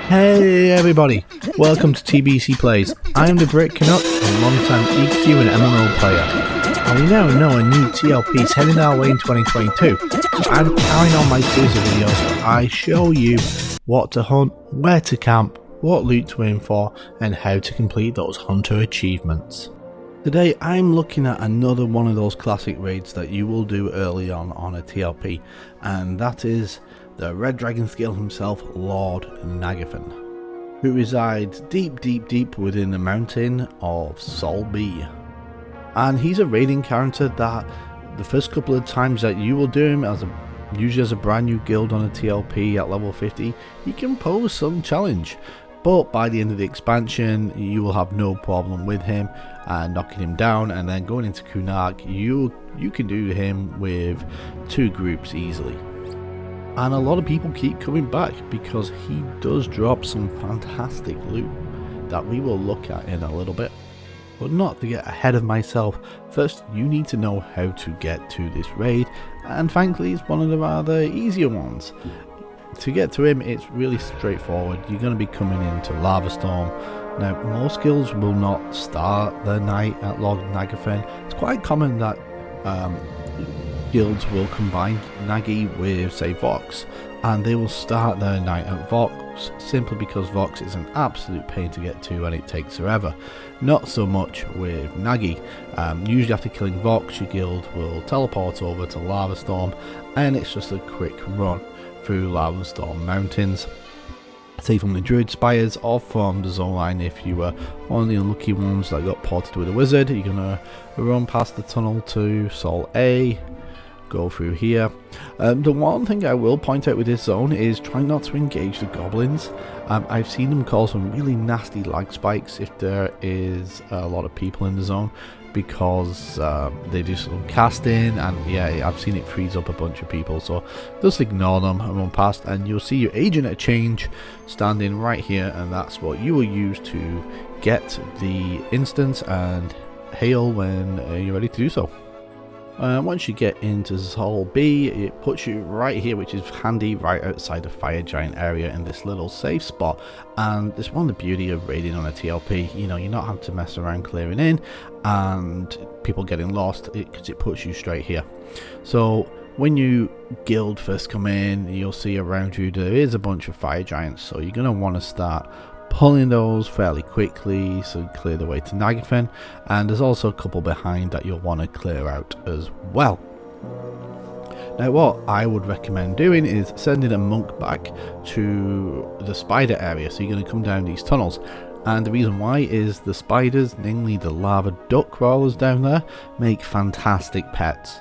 Hey everybody, welcome to TBC Plays. I am the Brit Canuck, a long-time EQ and MMO player, and we now know a new TLP is heading our way in 2022, so I'm carrying on my series of videos where I show you what to hunt, where to camp, what loot to aim for, and how to complete those hunter achievements. Today I'm looking at another one of those classic raids that you will do early on a TLP, and that is the Red Dragon Scale himself, Lord Nagafen, who resides deep within the mountain of Sol B. And he's a raiding character that the first couple of times that you will do him, usually as a brand new guild on a TLP at level 50, he can pose some challenge. But by the end of the expansion, you will have no problem with him and knocking him down, and then going into Kunark, you can do him with 2 groups easily. And a lot of people keep coming back because he does drop some fantastic loot that we will look at in a little bit. But not to get ahead of myself, first you need to know how to get to this raid, and thankfully it's one of the rather easier ones. To get to him, it's really straightforward. You're going to be coming into Lavastorm. Now, most guilds will not start their night at Lord Nagafen. It's quite common that guilds will combine Naggy with, say, Vox, and they will start their night at Vox simply because Vox is an absolute pain to get to and it takes forever. Not so much with Naggy. Usually after killing Vox, your guild will teleport over to Lavastorm, and it's just a quick run through Lavastorm mountains, say from the Druid Spires or from the zone line. If you were one of the unlucky ones that got ported with a wizard, you're gonna run past the tunnel to Sol A, go through here. The one thing I will point out with this zone is try not to engage the goblins. I've seen them cause some really nasty lag spikes if there is a lot of people in the zone, because they do some casting, and yeah, I've seen it freeze up a bunch of people, so just ignore them and run past, and you'll see your agent at change standing right here, and that's what you will use to get the instance and hail when you're ready to do so. Once you get into Sol B, it puts you right here, which is handy, right outside the fire giant area in this little safe spot. And it's one of the beauty of raiding on a TLP. You know, you're not having to mess around clearing in and people getting lost, because it puts you straight here. So when you guild first come in, you'll see around you there is a bunch of fire giants, so you're going to want to start pulling those fairly quickly so you clear the way to Nagafen, and there's also a couple behind that you'll want to clear out as well. Now what I would recommend doing is sending a monk back to the spider area, so you're going to come down these tunnels, and the reason why is the spiders, namely the lava duck crawlers down there, make fantastic pets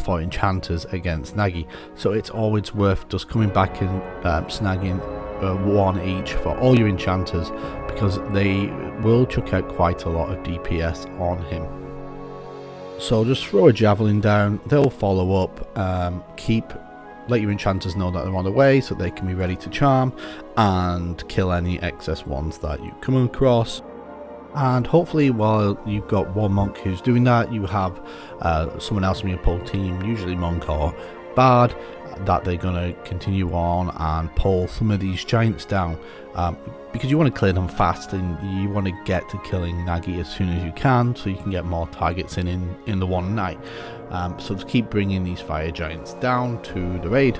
for enchanters against Naggy, so it's always worth just coming back and snagging 1 each for all your enchanters, because they will chuck out quite a lot of DPS on him. So just throw a javelin down, they'll follow up, let your enchanters know that they're on the way so they can be ready to charm and kill any excess ones that you come across. And hopefully while you've got one monk who's doing that, you have someone else from your pull team, usually monk or bard, that they're going to continue on and pull some of these giants down, because you want to clear them fast and you want to get to killing Naggy as soon as you can, so you can get more targets in the one night. So to keep bringing these fire giants down to the raid.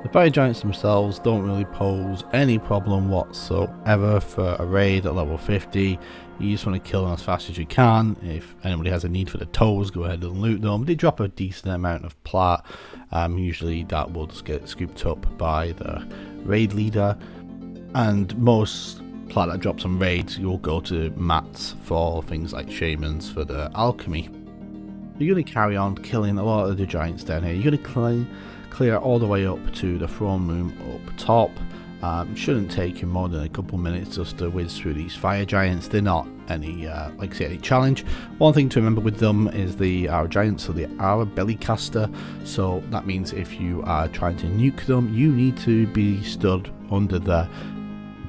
The fire giants themselves don't really pose any problem whatsoever for a raid at level 50. You just want to kill them as fast as you can. If anybody has a need for the toes, go ahead and loot them. They drop a decent amount of plat. Usually that will just get scooped up by the raid leader. And most plat that drops on raids, you'll go to mats for things like shamans for the alchemy. You're going to carry on killing a lot of the giants down here. You're going to clear all the way up to the throne room up top. Shouldn't take you more than a couple minutes just to whiz through these fire giants. They're not any like I say, any challenge. One thing to remember with them is they are giants, so they are a belly caster, so that means if you are trying to nuke them, you need to be stood under the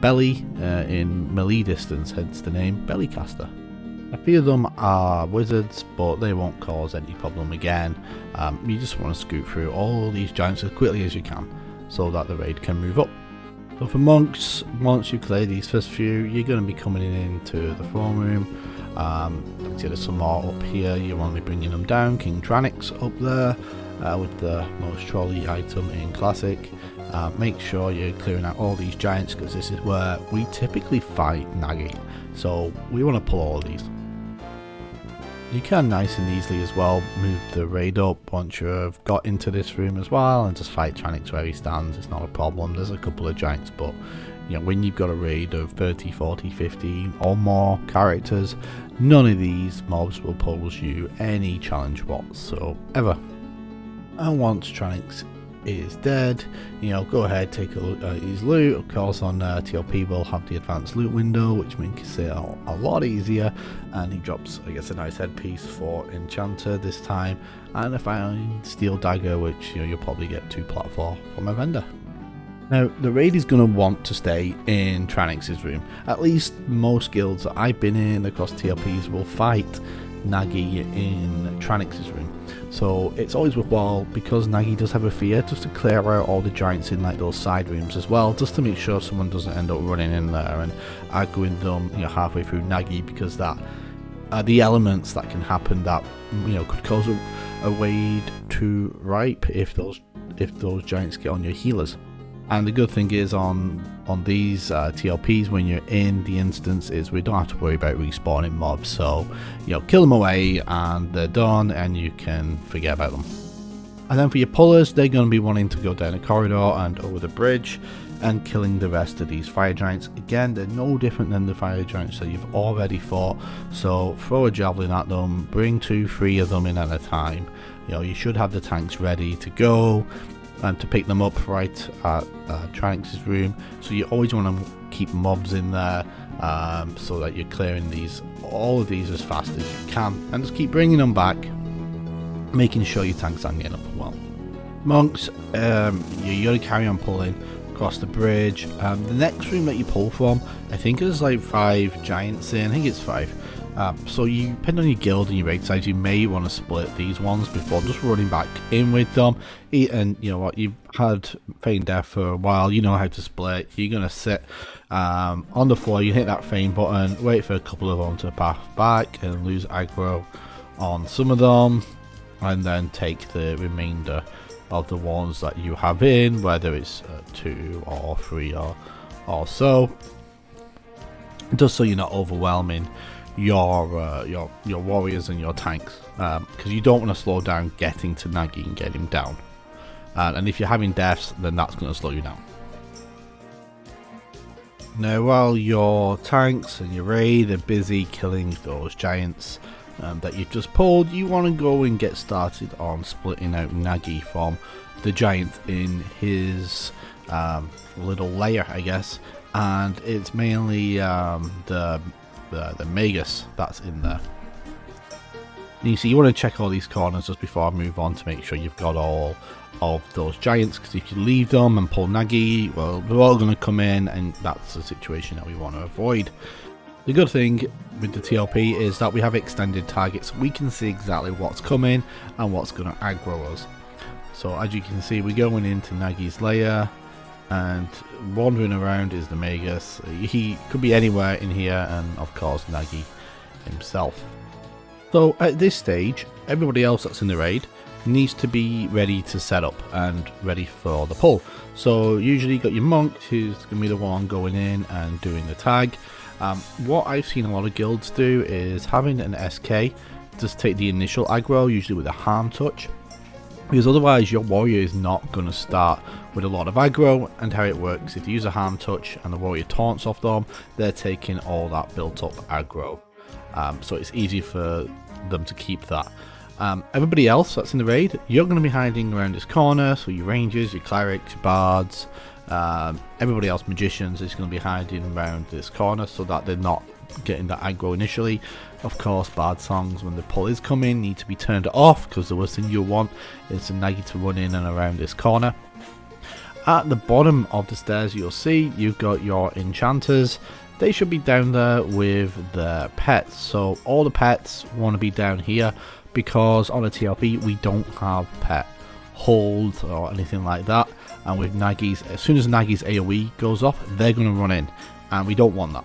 belly in melee distance, hence the name belly caster. A few of them are wizards, but they won't cause any problem again. You just want to scoot through all these giants as quickly as you can so that the raid can move up. So for monks, once you clear these first few, you're going to be coming into the throne room. There's some more up here. You want to be bringing them down. King Tranix up there with the most trolley item in Classic. Make sure you're clearing out all these giants, because this is where we typically fight Naggy. So we want to pull all of these. You can nice and easily as well move the raid up once you've got into this room as well, and just fight Tranix where he stands. It's not a problem. There's a couple of giants, but you know, when you've got a raid of 30, 40, 50 or more characters, none of these mobs will pose you any challenge whatsoever. And once Tranix is dead, you know, go ahead, take a look at his loot. Of course, on TLP we'll have the advanced loot window, which makes it a lot easier, and he drops, I guess, a nice headpiece for Enchanter this time, and a fine steel dagger, which, you know, you'll probably get 2 plat for from a vendor. Now, the raid is going to want to stay in Tranix's room. At least most guilds that I've been in across TLPs will fight Naggy in Tranix's room. So it's always worthwhile, because Naggy does have a fear, just to clear out all the giants in like those side rooms as well, just to make sure someone doesn't end up running in there and arguing them, you know, halfway through Naggy, because that the elements that can happen that, you know, could cause a raid to ripe if those giants get on your healers. And the good thing is on these TLPs, when you're in the instance, is we don't have to worry about respawning mobs. So, you know, kill them away and they're done, and you can forget about them. And then for your pullers, they're going to be wanting to go down a corridor and over the bridge and killing the rest of these fire giants. Again, they're no different than the fire giants that you've already fought. So throw a javelin at them, bring 2, 3 of them in at a time. You know, you should have the tanks ready to go and to pick them up right at Tranix's room. So you always want to keep mobs in there, so that you're clearing all of these as fast as you can, and just keep bringing them back, making sure your tanks aren't getting overwhelmed. Monks, you gotta carry on pulling across the bridge. The next room that you pull from, I think there's like 5 giants in. I think it's 5. So you, depending on your guild and your raid size, you may want to split these ones before just running back in with them. And you know what, you've had Feign Death for a while, you know how to split. You're going to sit on the floor, you hit that feign button, wait for a couple of them to path back and lose aggro on some of them, and then take the remainder of the ones that you have in, whether it's 2 or 3 or so, just so you're not overwhelming your warriors and your tanks, because you don't want to slow down getting to Naggy and get him down, and if you're having deaths, then that's going to slow you down. Now, while your tanks and your raid are busy killing those giants that you've just pulled, you want to go and get started on splitting out Naggy from the giant in his little lair, I guess, and it's mainly the Magus that's in there. And you see, you want to check all these corners just before I move on to make sure you've got all of those giants, because if you leave them and pull Naggy, well, they're all going to come in, and that's the situation that we want to avoid. The good thing with the TLP is that we have extended targets. We can see exactly what's coming and what's going to aggro us. So as you can see, we're going into Naggy's lair, and wandering around is the Magus. He could be anywhere in here, and of course Naggy himself. So at this stage, everybody else that's in the raid needs to be ready to set up and ready for the pull. So usually you got your monk, who's going to be the one going in and doing the tag. What I've seen a lot of guilds do is having an SK just take the initial aggro, usually with a harm touch, because otherwise your warrior is not going to start with a lot of aggro. And how it works, if you use a harm touch and the warrior taunts off them, they're taking all that built up aggro, so it's easy for them to keep that. Everybody else that's in the raid, you're going to be hiding around this corner, so your rangers, your clerics, your bards, everybody else, magicians, is going to be hiding around this corner so that they're not getting that aggro initially. Of course, bard songs when the pull is coming need to be turned off, because the worst thing you want is the Naggy to run in and around this corner. At the bottom of the stairs, you'll see you've got your enchanters. They should be down there with the pets, so all the pets want to be down here, because on a TLP we don't have pet hold or anything like that. And with Naggy's, as soon as Naggy's AoE goes off, they're going to run in, and we don't want that.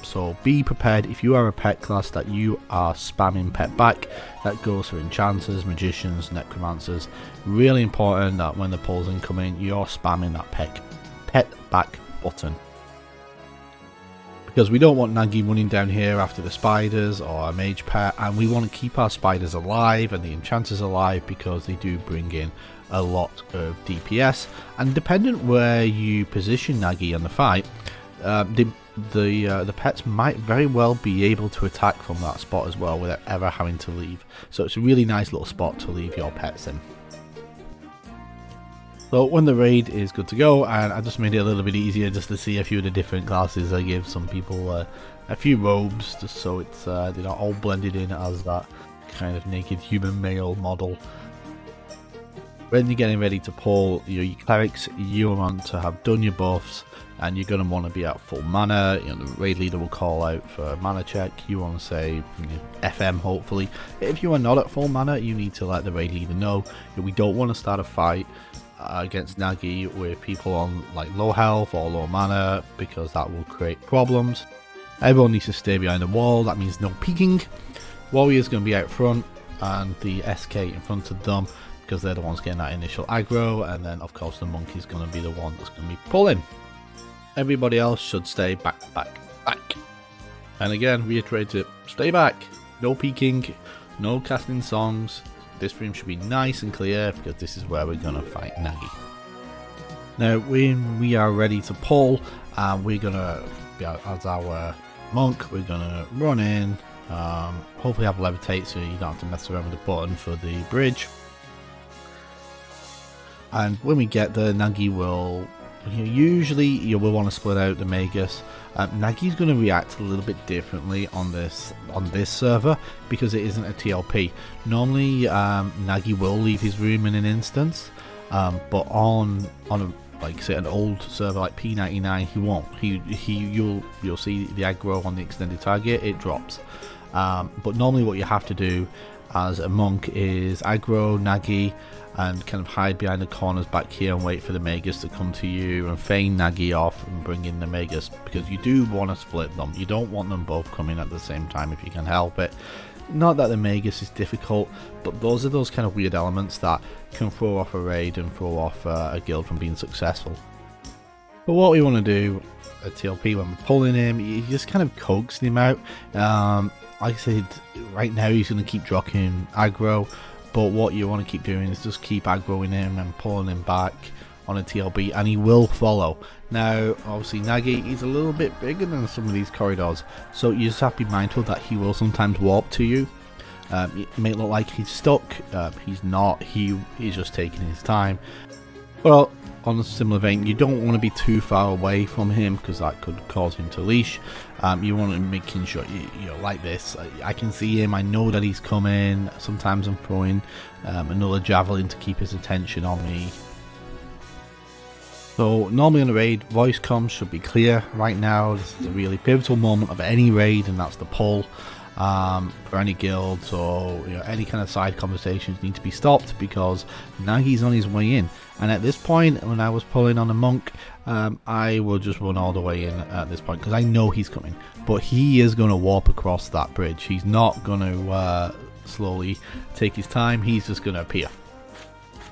So be prepared if you are a pet class that you are spamming pet back. That goes for enchanters, magicians, necromancers. Really important that when the pulls incoming, you're spamming that pet back button. Because we don't want Naggy running down here after the spiders or a mage pet, and we want to keep our spiders alive and the enchanters alive because they do bring in a lot of DPS. And dependent where you position Naggy in the fight, the pets might very well be able to attack from that spot as well without ever having to leave. So it's a really nice little spot to leave your pets in. So when the raid is good to go, and I just made it a little bit easier just to see a few of the different classes. I gave some people a few robes just so it's they're not all blended in as that kind of naked human male model. When you're getting ready to pull your clerics, you want to have done your buffs, and you're going to want to be at full mana. The raid leader will call out for a mana check. You want to say FM hopefully. If you are not at full mana, you need to let the raid leader know. We don't want to start a fight against Naggy with people on like low health or low mana, because that will create problems. Everyone needs to stay behind the wall. That means no peeking. Warrior's going to be out front and the SK in front of them, because they're the ones getting that initial aggro, and then of course the monkey's going to be the one that's going to be pulling. Everybody else should stay back. And again, reiterate it, stay back, no peeking, no casting songs. This room should be nice and clear because this is where we're going to fight Naggy. Now when we are ready to pull, we're going to, as our monk, we're going to run in, hopefully have levitate so you don't have to mess around with the button for the bridge. And when we get there, Naggy will, usually you will want to split out the Magus. Naggy's going to react a little bit differently on this server because it isn't a TLP. Normally Naggy will leave his room in an instance, but on a, like say an old server like P99, he won't. You'll see the aggro on the extended target, it drops. But normally what you have to do as a monk is aggro Naggy and kind of hide behind the corners back here and wait for the Magus to come to you and feign Naggy off and bring in the Magus, because you do want to split them. You don't want them both coming at the same time if you can help it. Not that the Magus is difficult, but those are those kind of weird elements that can throw off a raid and throw off a guild from being successful. But what we want to do at TLP when we're pulling him, you just kind of coaxing him out. Like I said, right now he's going to keep dropping aggro, but what you want to keep doing is just keep aggroing him and pulling him back on a TLB, and he will follow. Now obviously Naggy is a little bit bigger than some of these corridors, so you just have to be mindful that he will sometimes warp to you. It may look like he's stuck, he's not, he's just taking his time. Well, on a similar vein, you don't want to be too far away from him because that could cause him to leash. You want to making sure you're like this. I can see him, I know that he's coming. Sometimes I'm throwing another javelin to keep his attention on me. So normally on a raid, voice comms should be clear. Right now this is a really pivotal moment of any raid, and that's the pull. For any guilds or any kind of side conversations need to be stopped because Naggy's on his way in. And at this point, when I was pulling on a monk, I will just run all the way in at this point because I know he's coming. But he is going to warp across that bridge. He's not going to slowly take his time. He's just going to appear.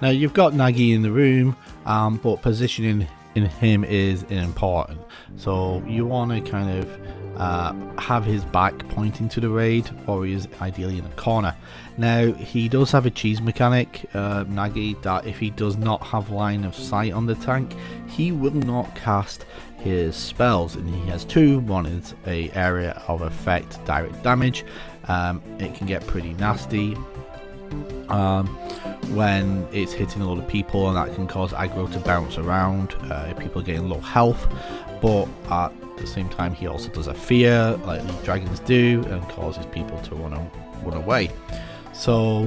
Now you've got Naggy in the room, but positioning in him is important. So you want to kind of have his back pointing to the raid, or he is ideally in a corner. Now he does have a cheese mechanic, Naggy, that if he does not have line of sight on the tank, he will not cast his spells, and he has two. One is a area of effect direct damage. It can get pretty nasty when it's hitting a lot of people, and that can cause aggro to bounce around if people are getting low health. But at the same time, he also does a fear like the dragons do and causes people to run away. So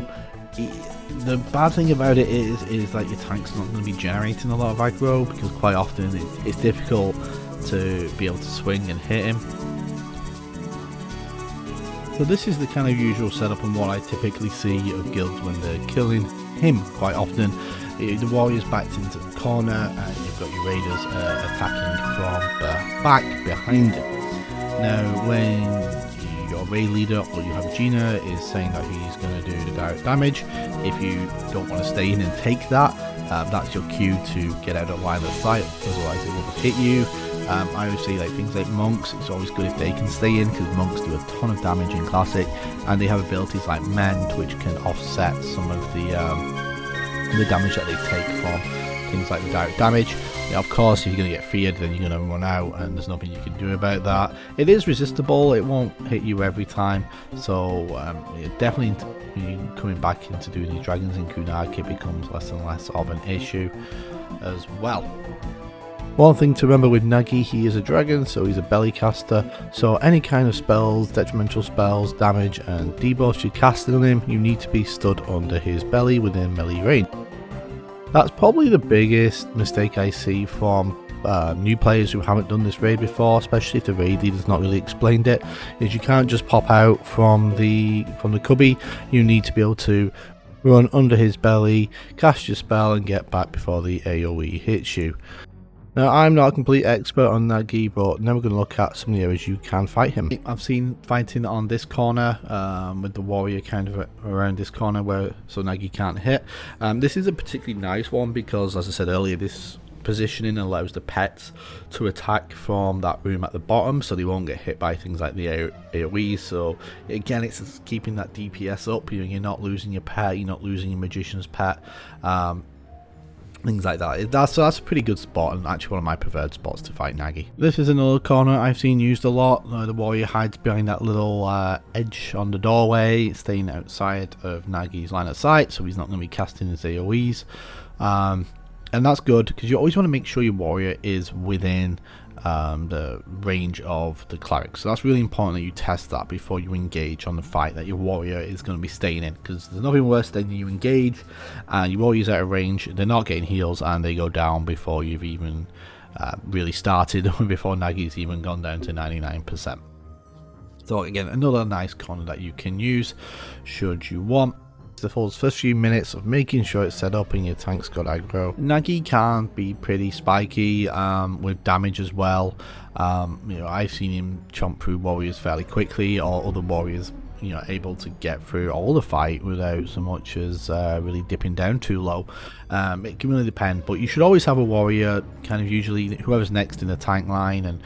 the bad thing about it is that your tank's not going to be generating a lot of aggro, because quite often it's difficult to be able to swing and hit him. So this is the kind of usual setup and what I typically see of guilds when they're killing him quite often. The warrior's backed into the corner and you've got your raiders attacking from the back behind him. Now when your raid leader or your Habagina is saying that he's going to do the direct damage, if you don't want to stay in and take that, that's your cue to get out of line of sight, otherwise it will hit you. I would say like things like monks, it's always good if they can stay in, because monks do a ton of damage in classic, and they have abilities like mend which can offset some of the damage that they take from things like the direct damage. Now, of course, if you're going to get feared, then you're going to run out and there's nothing you can do about that. It is resistible, it won't hit you every time, so definitely coming back into doing these dragons in Kunag, it becomes less and less of an issue as well. One thing to remember with Naggy, he is a dragon, so he's a belly caster, so any kind of spells, detrimental spells, damage and debuffs you cast on him, you need to be stood under his belly within melee range. That's probably the biggest mistake I see from new players who haven't done this raid before, especially if the raid leader's not really explained it, is you can't just pop out from the cubby. You need to be able to run under his belly, cast your spell and get back before the AoE hits you. Now, I'm not a complete expert on Naggy, but now we're going to look at some of the areas you can fight him. I've seen fighting on this corner, with the warrior kind of around this corner so Naggy can't hit. This is a particularly nice one because, as I said earlier, this positioning allows the pets to attack from that room at the bottom, so they won't get hit by things like the AoE. So again, it's keeping that DPS up. You're not losing your pet, you're not losing your magician's pet. Things like that. So that's a pretty good spot, and actually one of my preferred spots to fight Naggy. This is another corner I've seen used a lot. The warrior hides behind that little edge on the doorway, staying outside of Naggy's line of sight, so he's not going to be casting his AoEs. And that's good, because you always want to make sure your warrior is within the range of the cleric. So that's really important that you test that before you engage on the fight, that your warrior is going to be staying in, because there's nothing worse than you engage and your warrior's out of range, they're not getting heals and they go down before you've even really started, before Naggy's even gone down to 99%. So again, another nice corner that you can use should you want. The first few minutes of making sure it's set up and your tank's got aggro. Naggy can be pretty spiky with damage as well. I've seen him chomp through warriors fairly quickly, or other warriors able to get through all the fight without so much as really dipping down too low. It can really depend, but you should always have a warrior, kind of usually whoever's next in the tank line, and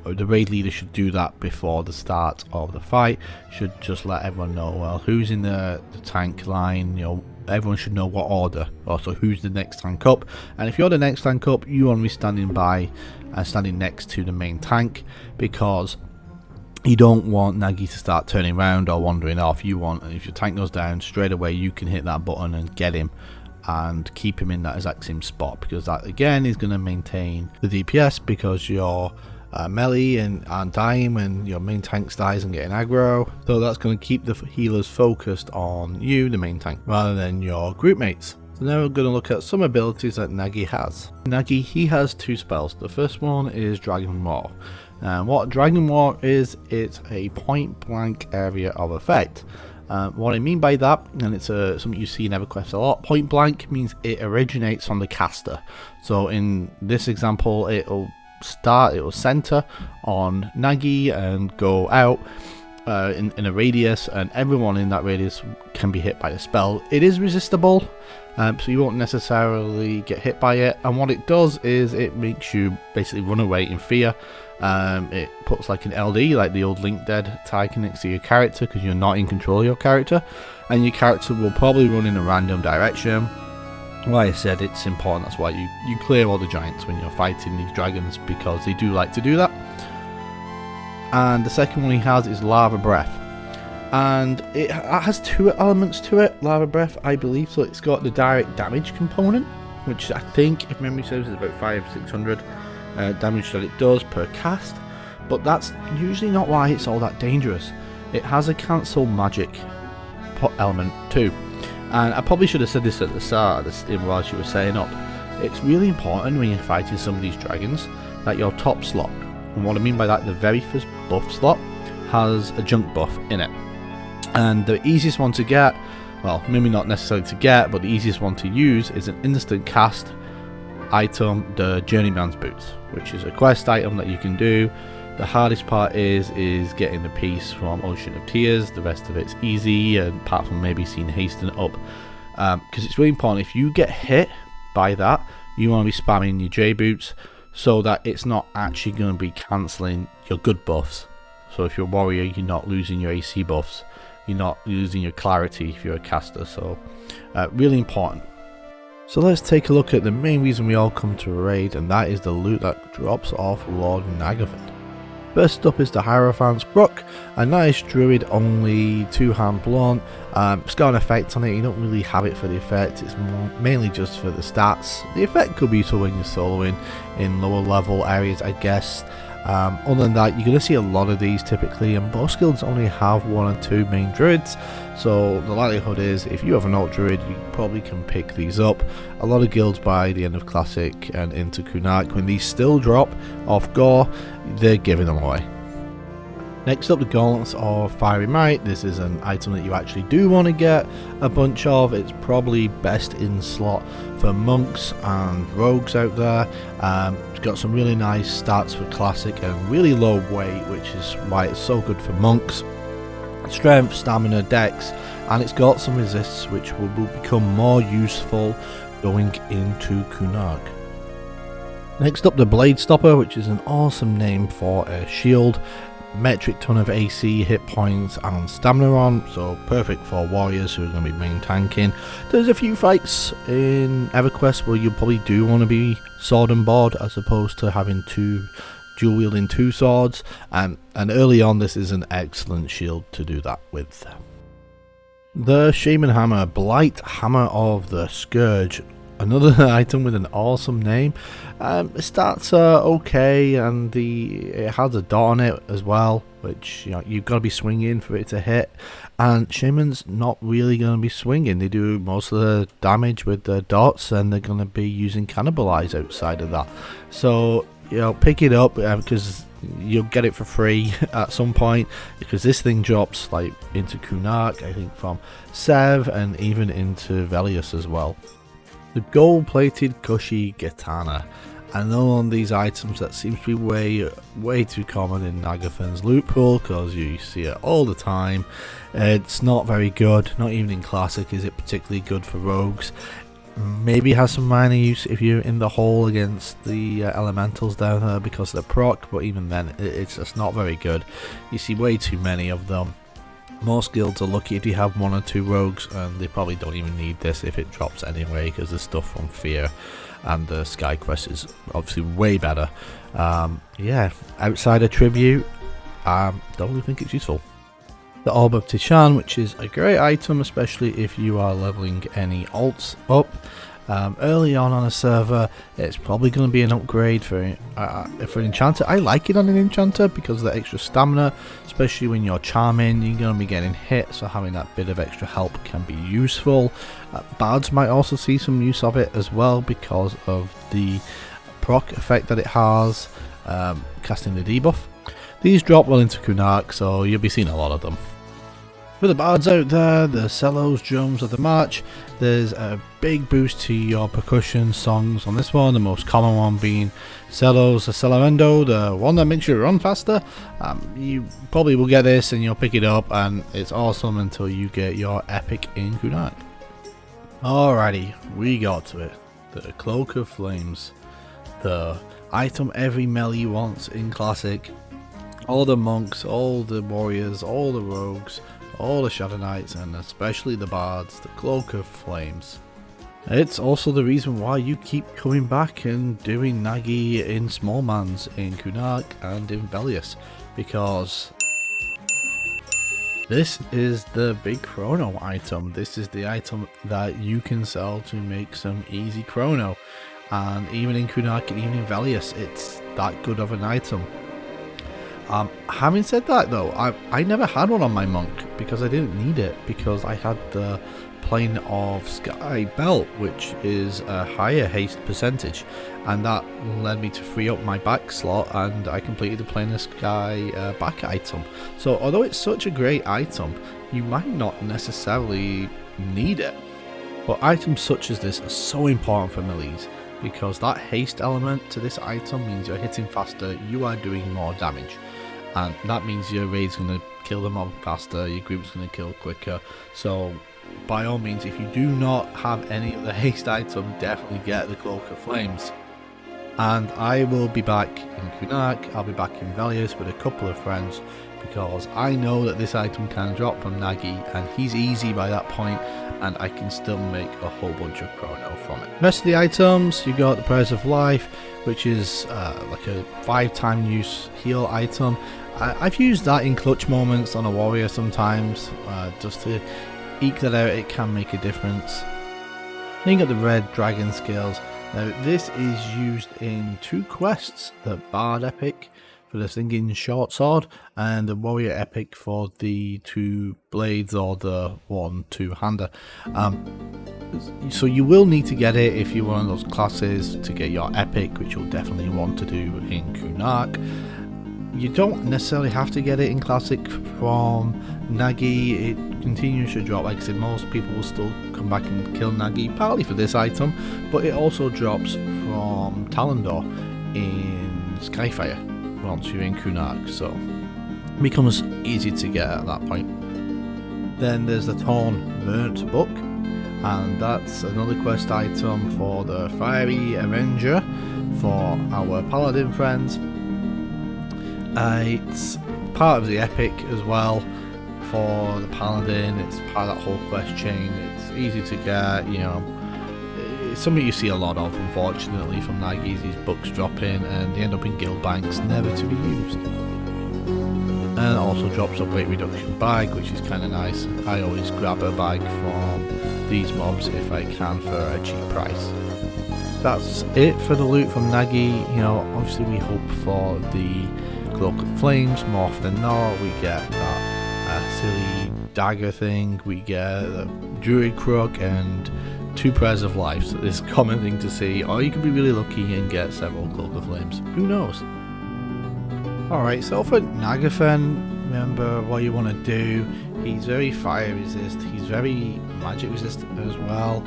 the raid leader should do that before the start of the fight. Should just let everyone know, well, who's in the tank line. Everyone should know what order, also who's the next tank up, and if you're the next tank up, you want to be standing by and standing next to the main tank, because you don't want Naggy to start turning around or wandering off. You want, if your tank goes down, straight away you can hit that button and get him and keep him in that exact same spot, because that again is going to maintain the DPS, because you're melee and aren't dying when your main tank dies and getting aggro. So that's going to keep the healers focused on you, the main tank, rather than your group mates. So now we're going to look at some abilities that Naggy has. Naggy, he has two spells. The first one is Dragon War. And what Dragon War is, it's a point blank area of effect. What I mean by that, and it's something you see in Everquest a lot, point blank means it originates from the caster. So in this example, it'll center on Naggy and go out in a radius, and everyone in that radius can be hit by the spell. It is resistible, so you won't necessarily get hit by it, and what it does is it makes you basically run away in fear. It puts like an LD, like the old Link Dead icon, next to your character, because you're not in control of your character, and your character will probably run in a random direction. Like I said, it's important, that's why you clear all the giants when you're fighting these dragons, because they do like to do that. And the second one he has is Lava Breath, and it has two elements to it, Lava Breath, I believe. So it's got the direct damage component, which I think, if memory serves, is about 500-600 damage that it does per cast, but that's usually not why it's all that dangerous. It has a cancel magic element too. And I probably should have said this at the start while you were setting up. It's really important when you're fighting some of these dragons that your top slot, and what I mean by that, the very first buff slot, has a junk buff in it. And the easiest one to get well, maybe not necessarily to get, but the easiest one to use is an instant cast item, the Journeyman's Boots, which is a quest item that you can do. The hardest part is getting the piece from Ocean of Tears. The rest of it's easy, and apart from maybe seeing hasten up, because it's really important. If you get hit by that, you want to be spamming your J boots so that it's not actually going to be cancelling your good buffs. So if you're a warrior, you're not losing your AC buffs, you're not losing your clarity if you're a caster. So really important. So let's take a look at the main reason we all come to a raid, and that is the loot that drops off Lord Nagafen. First up is the Hierophant's Brook, a nice druid only 2-hand blunt. It's got an effect on it. You don't really have it for the effect, it's mainly just for the stats. The effect could be useful when you're soloing in lower level areas, I guess. Other than that, you're going to see a lot of these typically, and most guilds only have 1 or 2 main druids, so the likelihood is if you have an alt druid, you probably can pick these up. A lot of guilds by the end of Classic and into Kunark, when these still drop off Gore, they're giving them away. Next up, the Gauntlets of Fiery Might. This is an item that you actually do want to get a bunch of. It's probably best in slot for monks and rogues out there. It's got some really nice stats for Classic and really low weight, which is why it's so good for monks. Strength, stamina, dex, and it's got some resists which will become more useful going into Kunark. Next up, the Blade Stopper, which is an awesome name for a shield. Metric ton of AC, hit points and stamina on, so perfect for warriors who are going to be main tanking. There's a few fights in Everquest where you probably do want to be sword and board as opposed to having dual wielding 2 swords, and early on this is an excellent shield to do that with. The Shaman Hammer, Blight Hammer of the Scourge, another item with an awesome name. Stats are okay, and it has a dot on it as well, which you've got to be swinging for it to hit. And Shaman's not really going to be swinging. They do most of the damage with the dots, and they're going to be using Cannibalize outside of that. So pick it up because you'll get it for free at some point, because this thing drops like into Kunark, I think from Sev, and even into Velius as well. The gold-plated Cushy Katana. Another one of these items that seems to be way too common in Nagafen's loot pool, because you see it all the time. It's not very good, not even in Classic is it particularly good for rogues. Maybe has some minor use if you're in the hole against the elementals down there because of the proc, but even then it's just not very good. You see way too many of them. Most guilds are lucky if you have 1 or 2 rogues, and they probably don't even need this if it drops anyway, because the stuff from Fear and the Sky Quest is obviously way better. Yeah, outside of Tribute, don't really think it's useful. The Orb of Tishan, which is a great item, especially if you are leveling any alts up. Early on a server, it's probably going to be an upgrade for an enchanter. I like it on an enchanter because of the extra stamina, especially when you're charming, you're going to be getting hit, so having that bit of extra help can be useful. Bards might also see some use of it as well because of the proc effect that it has, casting the debuff. These drop well into Kunark, so you'll be seeing a lot of them. For the bards out there, the cellos, drums of the march, there's a big boost to your percussion songs on this one, the most common one being cellos, the celarendo, the one that makes you run faster. You probably will get this and you'll pick it up, and it's awesome until you get your epic in Kunark. Alrighty, we got to it. The Cloak of Flames, the item every melee wants in Classic. All the monks, all the warriors, all the rogues, all the Shadow Knights, and especially the bards, the Cloak of Flames. It's also the reason why you keep coming back and doing Naggy in Small Mans in Kunark and in Velius, because this is the big chrono item. This is the item that you can sell to make some easy chrono, and even in Kunark and even in Velius, it's that good of an item. Having said that though, I never had one on my monk because I didn't need it, because I had the Plane of Sky belt, which is a higher haste percentage, and that led me to free up my back slot, and I completed the Plane of Sky back item. So although it's such a great item, you might not necessarily need it. But items such as this are so important for melees, because that haste element to this item means you're hitting faster, you are doing more damage, and that means your raid's going to kill the mob faster, your group's going to kill quicker. So by all means, if you do not have any of the haste item, definitely get the Cloak of Flames. And I will be back in Kunak, I'll be back in Velius with a couple of friends, because I know that this item can drop from Naggy, and he's easy by that point, and I can still make a whole bunch of chrono from it. Rest of the items, you got the Prayers of Life, which is like a 5-time use heal item. I've used that in clutch moments on a warrior sometimes, just to eke that out. It can make a difference. Then you got the Red Dragon Scales. Now this is used in 2 quests, the Bard Epic for the Singing Short Sword, and the Warrior Epic for the 2 blades or the 1 2-hander. So you will need to get it if you're one of those classes to get your Epic, which you'll definitely want to do in Kunak. You don't necessarily have to get it in Classic from Naggy. It continues to drop. Like I said, most people will still come back and kill Naggy, partly for this item, but it also drops from Talendor in Skyfire once you're in Kunak, so it becomes easy to get at that point. Then there's the Torn Burnt Book, and that's another quest item for the Fiery Avenger for our Paladin friends. It's part of the Epic as well for the Paladin. It's part of that whole quest chain. It's easy to get, you know. It's something you see a lot of, unfortunately, from Naggys. These books drop in and they end up in guild banks, never to be used. And it also drops a weight reduction bag, which is kind of nice. I always grab a bag from these mobs if I can for a cheap price. That's it for the loot from Naggy. You know, obviously we hope for the Cloak of Flames more often than not. We get that silly dagger thing, we get the Druid Crook and 2 Prayers of Life. So this is a common thing to see, or you could be really lucky and get several Cloak of Flames. Who knows? Alright, so for Nagafen, remember what you want to do. He's very fire resist, he's very magic resistant as well.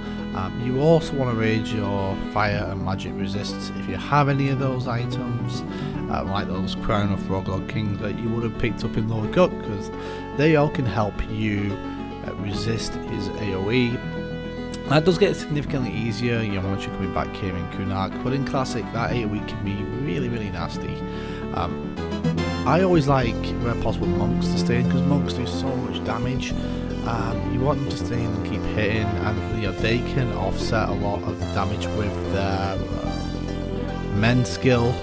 You also want to raise your fire and magic resists if you have any of those items, like those Crown of Froglog Kings that you would have picked up in Lower Gut, because they all can help you resist his AoE. That does get significantly easier, you know, once you're coming back here in Kunak, but in Classic that AoE can be really, really nasty. I always like, where possible, monks to stay in, because monks do so much damage. You want them to stay in and keep hitting, and you know, they can offset a lot of the damage with their men skill.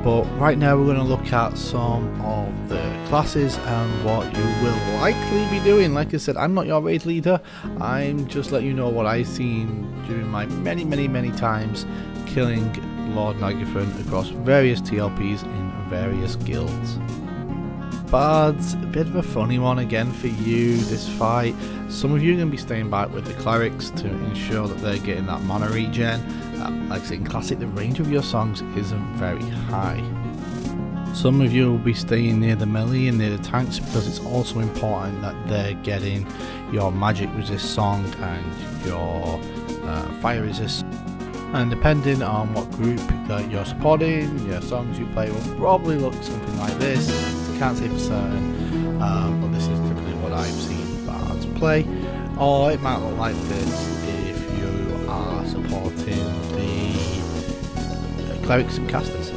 But right now we're going to look at some of the classes and what you will likely be doing. Like I said, I'm not your raid leader, I'm just letting you know what I've seen during my many times killing Lord Nagafen across various TLPs in various guilds. Bards, a bit of a funny one again for you this fight. Some of you are going to be staying back with the clerics to ensure that they're getting that mana regen. Like I said, in Classic the range of your songs isn't very high. Some of you will be staying near the melee and near the tanks, because it's also important that they're getting your magic resist song and your fire resist. And depending on what group that you're supporting, your songs you play will probably look something like this. Can't say for certain, but this is typically what I've seen bards play. Or it might look like this if you are supporting the clerics and casters.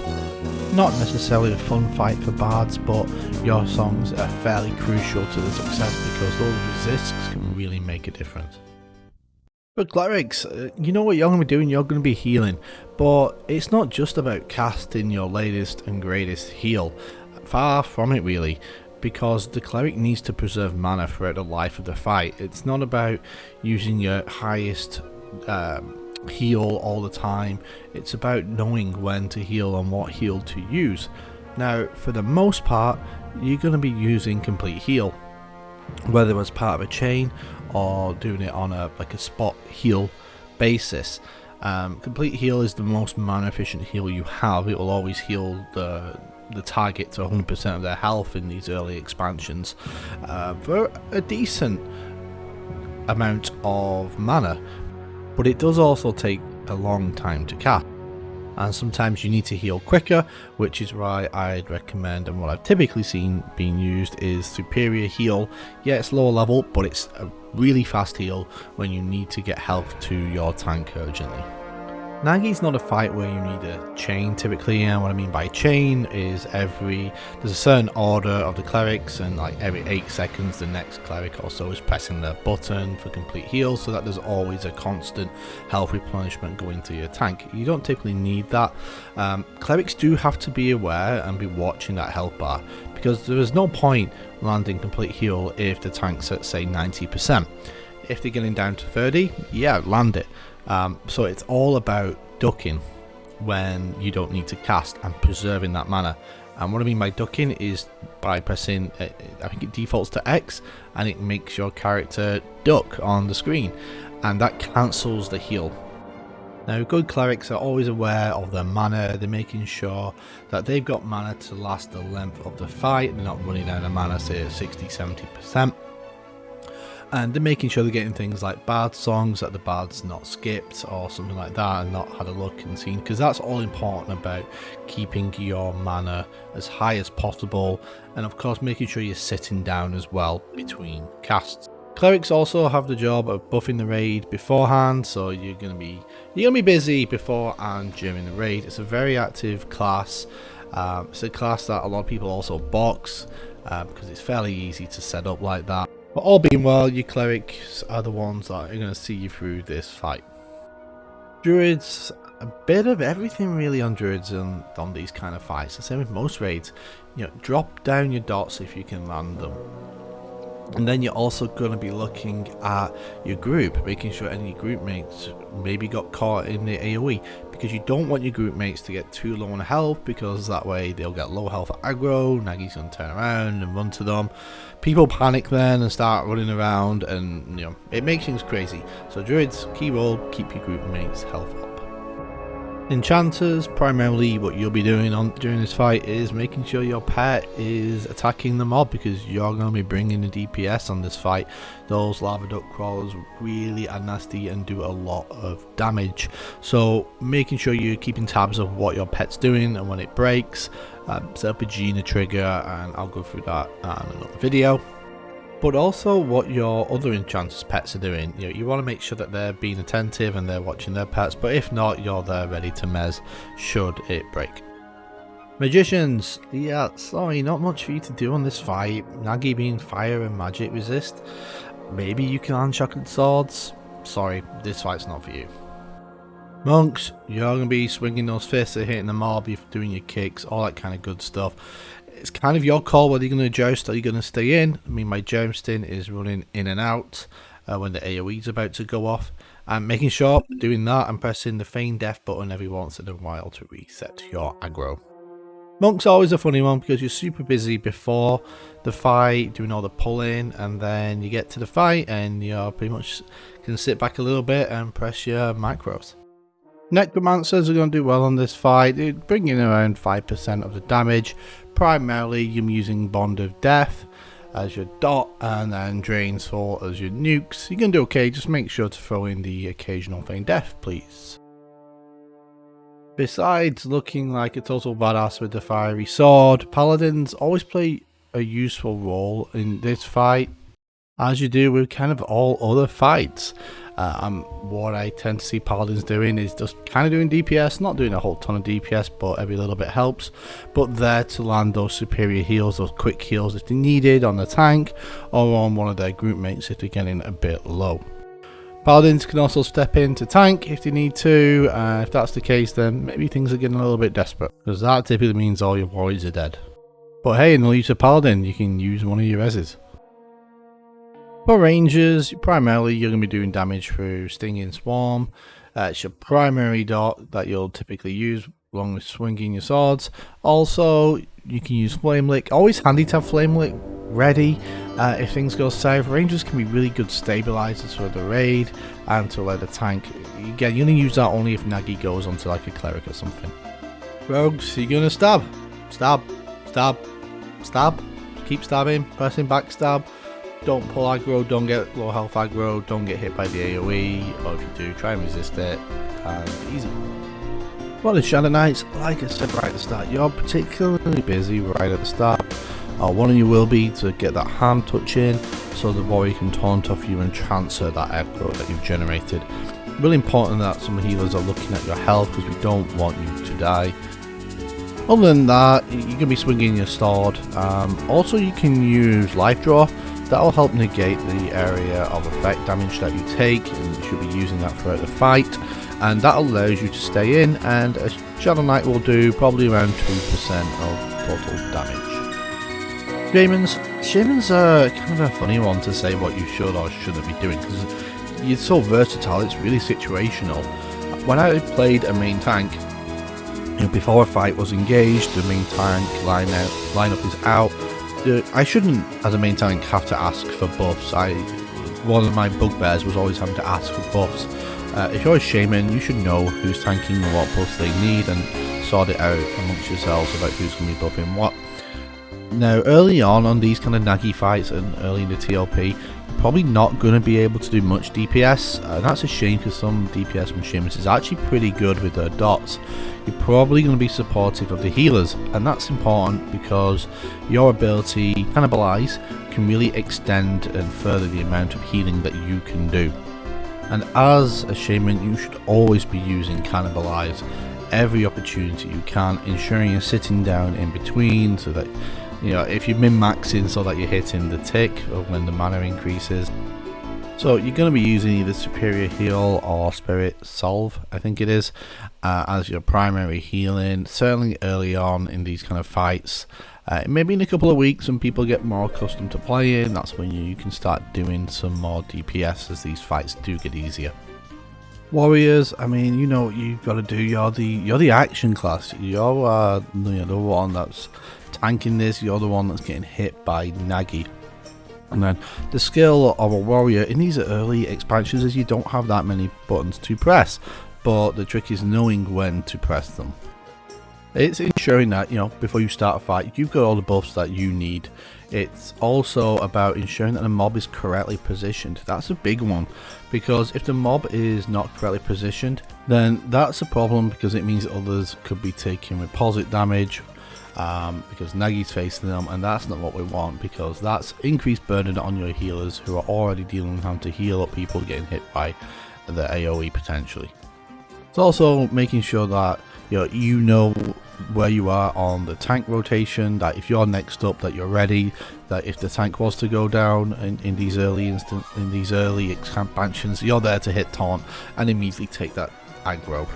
Not necessarily a fun fight for bards, but your songs are fairly crucial to the success, because those resists can really make a difference. For clerics, you know what you're going to be doing, you're going to be healing, but it's not just about casting your latest and greatest heal. Far from it really, because the cleric needs to preserve mana throughout the life of the fight. It's not about using your highest heal all the time, it's about knowing when to heal and what heal to use. Now for the most part you're going to be using complete heal, whether as part of a chain or doing it on a spot heal basis. Complete heal is the most mana efficient heal you have. It will always heal the target to 100% of their health in these early expansions for a decent amount of mana, but it does also take a long time to cast, and sometimes you need to heal quicker, which is why I'd recommend, and what I've typically seen being used, is Superior Heal. Yeah, it's lower level, but it's a really fast heal when you need to get health to your tank urgently. Naggy's not a fight where you need a chain typically, and what I mean by chain is there's a certain order of the clerics, and like every 8 seconds the next cleric also is pressing their button for complete heal, so that there's always a constant health replenishment going to your tank. You don't typically need that. Clerics do have to be aware and be watching that health bar, because there is no point landing complete heal if the tank's at say 90%. If they're getting down to 30, yeah, land it. So it's all about ducking when you don't need to cast and preserving that mana. And what I mean by ducking is by pressing, I think it defaults to X, and it makes your character duck on the screen, and that cancels the heal. Now, good clerics are always aware of their mana. They're making sure that they've got mana to last the length of the fight. They're not running out of mana, say at 60-70%. And they're making sure they're getting things like bard songs, that the bard's not skipped or something like that, and not had a look and seen, because that's all important about keeping your mana as high as possible, and of course making sure you're sitting down as well between casts. Clerics also have the job of buffing the raid beforehand, so you're gonna be busy before and during the raid. It's a very active class. It's a class that a lot of people also box because it's fairly easy to set up like that. But all being well, your clerics are the ones that are going to see you through this fight. Druids, a bit of everything really on druids and on these kind of fights. The same with most raids. You know, drop down your dots if you can land them. And then you're also going to be looking at your group, making sure any group mates maybe got caught in the AoE, because you don't want your group mates to get too low on health, because that way they'll get low health aggro, Naggy's going to turn around and run to them. People panic then and start running around, and you know, it makes things crazy. So druids, key role, keep your group mates health up. Enchanters, primarily what you'll be doing during this fight is making sure your pet is attacking the mob, because you're going to be bringing the DPS on this fight. Those lava duck crawlers really are nasty and do a lot of damage, so making sure you're keeping tabs of what your pet's doing, and when it breaks, set up a Gina trigger, and I'll go through that in another video. But also what your other enchanters pets are doing. You know, you want to make sure that they're being attentive and they're watching their pets, but if not, you're there ready to mez should it break. Magicians, yeah, sorry, not much for you to do on this fight. Naggy being fire and magic resist. Maybe you can land shotgun swords. Sorry, this fight's not for you. Monks, you're going to be swinging those fists and hitting the mob, you're doing your kicks, all that kind of good stuff. It's kind of your call whether you're going to joust or you're going to stay in. I mean, my jousting is running in and out when the AoE is about to go off, and making sure doing that and pressing the feign death button every once in a while to reset your aggro. Monk's always a funny one, because you're super busy before the fight doing all the pulling, and then you get to the fight and you're pretty much can sit back a little bit and press your macros. Necromancers are going to do well on this fight. They bring in around 5% of the damage. Primarily you're using Bond of Death as your dot, and then Drain Soul as your nukes. You're going to do okay, just make sure to throw in the occasional feign death, please. Besides looking like a total badass with the fiery sword, paladins always play a useful role in this fight, as you do with kind of all other fights. What I tend to see paladins doing is just kind of doing DPS, not doing a whole ton of DPS, but every little bit helps, but there to land those superior heals, those quick heals if they needed on the tank or on one of their group mates if they're getting a bit low. Paladins can also step in to tank if they need to, if that's the case then maybe things are getting a little bit desperate, because that typically means all your warriors are dead. But hey, in the use of paladin you can use one of your reses. For rangers, primarily you're going to be doing damage through Stinging Swarm. It's your primary dot that you'll typically use along with swinging your swords. Also, you can use Flame Lick. Always handy to have Flame Lick ready if things go south. Rangers can be really good stabilizers for the raid and to let the tank. Again, you're going to use that only if Naggy goes onto like a cleric or something. Rogues, you're going to stab. Stab. Stab. Stab. Keep stabbing. Pressing backstab. Don't pull aggro, don't get low health aggro, don't get hit by the AoE, or if you do, try and resist it, and easy. Well, the Shadow Knights, like I said right at the start, you're particularly busy right at the start. One of you will be to get that hand touch in, so the warrior can taunt off you and transfer that aggro that you've generated. Really important that some healers are looking at your health, because we don't want you to die. Other than that, you're going to be swinging your sword. Also, you can use life draw. That'll help negate the area of effect damage that you take, and you should be using that throughout the fight. And that allows you to stay in, and a Shadow Knight will do probably around 2% of total damage. Shamans are kind of a funny one to say what you should or shouldn't be doing, because you're so versatile, it's really situational. When I played a main tank, before a fight was engaged, the main tank lineup is out. I shouldn't, as a main tank, have to ask for buffs. One of my bugbears was always having to ask for buffs. If you're a shaman, you should know who's tanking and what buffs they need, and sort it out amongst yourselves about who's going to be buffing what. Now, early on these kind of Naggy fights and early in the TLP, you're probably not going to be able to do much DPS, and that's a shame, because some DPS from shamans is actually pretty good with their dots. You're probably going to be supportive of the healers, and that's important because your ability Cannibalize can really extend and further the amount of healing that you can do. And as a shaman, you should always be using Cannibalize every opportunity you can, ensuring you're sitting down in between, so that if you're min-maxing so that you're hitting the tick of when the mana increases. So you're going to be using either Superior Heal or Spirit Salve, I think it is, as your primary healing, certainly early on in these kind of fights. Maybe in a couple of weeks when people get more accustomed to playing, that's when you can start doing some more DPS as these fights do get easier. Warriors, I mean, you know what you've got to do. You're the action class. You're the one that's tanking this. You're the one that's getting hit by Naggy. And then the skill of a warrior in these early expansions is you don't have that many buttons to press, but the trick is knowing when to press them. It's ensuring that, before you start a fight, you've got all the buffs that you need. It's also about ensuring that the mob is correctly positioned. That's a big one, because if the mob is not correctly positioned, then that's a problem, because it means that others could be taking repulsive damage, because Naggy's facing them, and that's not what we want, because that's increased burden on your healers who are already dealing with having to heal up people getting hit by the AoE potentially. It's also making sure that you know where you are on the tank rotation, that if you're next up, that you're ready, that if the tank was to go down in these early expansions, you're there to hit taunt and immediately take that aggro.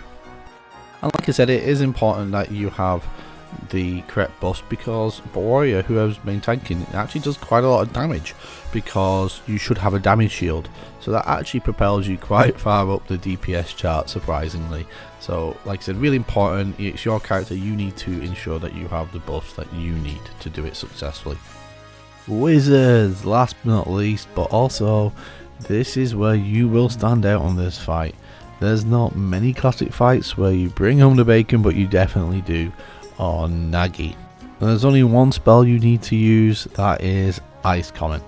And like I said, it is important that you have the correct buffs, because for warrior who has main tanking, it actually does quite a lot of damage, because you should have a damage shield, so that actually propels you quite far up the DPS chart, surprisingly. So like I said, really important. It's your character, you need to ensure that you have the buffs that you need to do it successfully. Wizards, last but not least, but also this is where you will stand out on this fight. There's not many classic fights where you bring home the bacon, but you definitely do on Naggy. And there's only one spell you need to use, that is Ice Comet.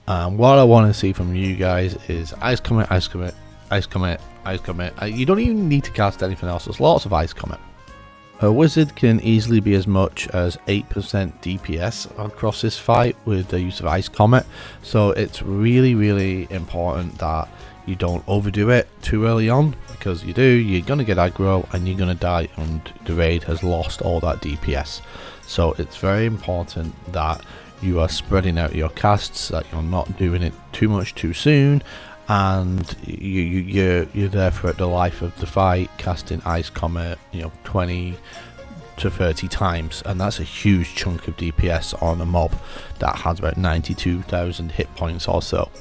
And what I want to see from you guys is Ice Comet, Ice Comet, Ice Comet, Ice Comet. You don't even need to cast anything else, there's lots of Ice Comet. A wizard can easily be as much as 8% DPS across this fight with the use of Ice Comet, so it's really important that you don't overdo it too early on, because you're going to get aggro and you're going to die, and the raid has lost all that DPS. So it's very important that you are spreading out your casts, that you're not doing it too much too soon, and you're there throughout the life of the fight, casting Ice Comet 20 to 30 times, and that's a huge chunk of DPS on a mob that has about 92,000 hit points or so.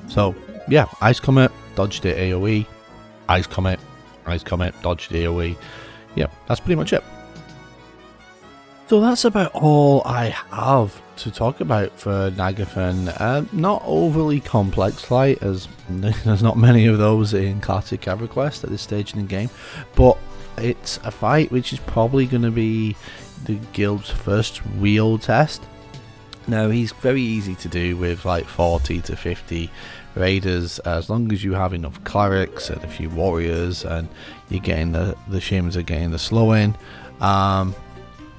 So yeah, Ice Comet, dodge the AoE, Ice Comet, dodge the AoE. Yeah, that's pretty much it. So that's about all I have to talk about for Nagafen. Not overly complex fight, as there's not many of those in Classic Everquest at this stage in the game, but it's a fight which is probably going to be the guild's first real test. Now he's very easy to do with like 40 to 50 raiders, as long as you have enough clerics and a few warriors and you're getting the shims are getting the slow in.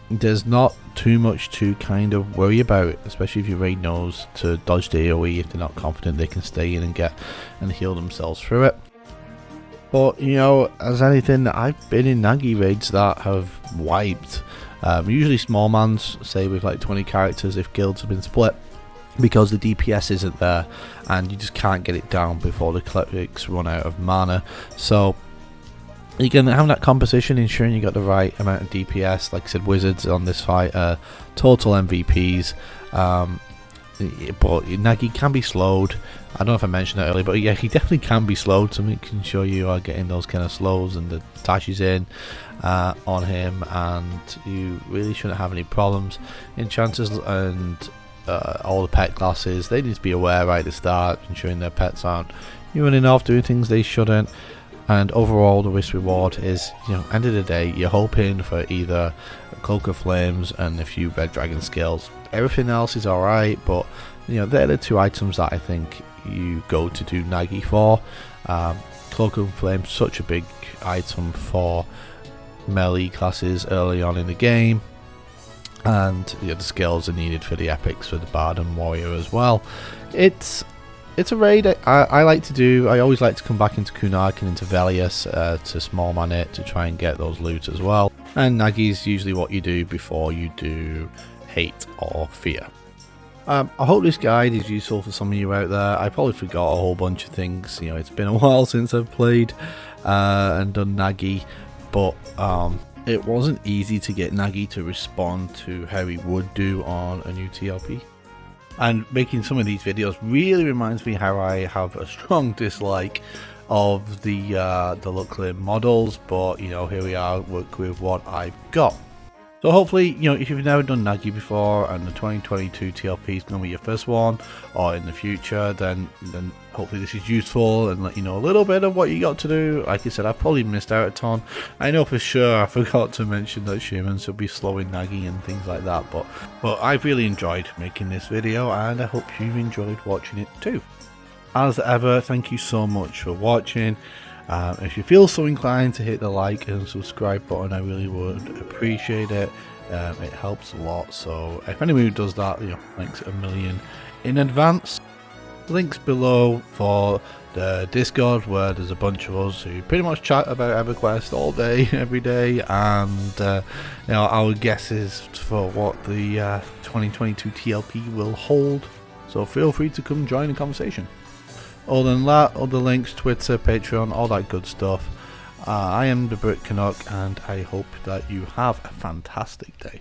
There's not too much to kind of worry about, especially if your raid knows to dodge the AoE. If they're not confident, they can stay in and get and heal themselves through it. But you know, as anything, I've been in Naggy raids that have wiped. Usually small mans, say with like 20 characters if guilds have been split, because the DPS isn't there and you just can't get it down before the clerics run out of mana. So you can have that composition, ensuring you got the right amount of DPS. Like I said, wizards on this fight are total MVPs, but Naggy can be slowed. I don't know if I mentioned that earlier, but yeah, he definitely can be slowed, so making sure you are getting those kind of slows and the dashes in on him, and you really shouldn't have any problems. Enchanters and all the pet classes, they need to be aware right at the start, ensuring their pets aren't running off doing things they shouldn't. And overall, the risk reward is, you know, end of the day, you're hoping for either a Cloak of Flames and a few Red Dragon Scales. Everything else is alright, but you know, they're the two items that I think you go to do Naggy for. Cloak of Flames, such a big item for melee classes early on in the game, and you know, the skills are needed for the epics for the Bard and Warrior as well. It's a raid I like to do. I always like to come back into Kunark and into Velius to small man it to try and get those loots as well. And Naggy's usually what you do before you do Hate or Fear. I hope this guide is useful for some of you out there. I probably forgot a whole bunch of things. You know, it's been a while since I've played and done Naggy, but it wasn't easy to get Naggy to respond to how he would do on a new TLP. And making some of these videos really reminds me how I have a strong dislike of the look clear models, but you know, here we are, work with what I've got. So hopefully, you know, if you've never done Naggy before and the 2022 TLP is going to be your first one, or in the future, then hopefully this is useful and let you know a little bit of what you got to do. Like I said, I've probably missed out a ton. I know for sure I forgot to mention that humans will be slowing Naggy and things like that, but I've really enjoyed making this video, and I hope you've enjoyed watching it too. As ever, thank you so much for watching. If you feel so inclined to hit the like and subscribe button, I really would appreciate it. It helps a lot, so if anyone who does that, you know, thanks a million in advance. Links below for the Discord, where there's a bunch of us who pretty much chat about Everquest all day, every day, and you know, our guesses for what the 2022 TLP will hold. So feel free to come join the conversation. Other than that, other links, Twitter, Patreon, all that good stuff. I am the Brit Canuck, and I hope that you have a fantastic day.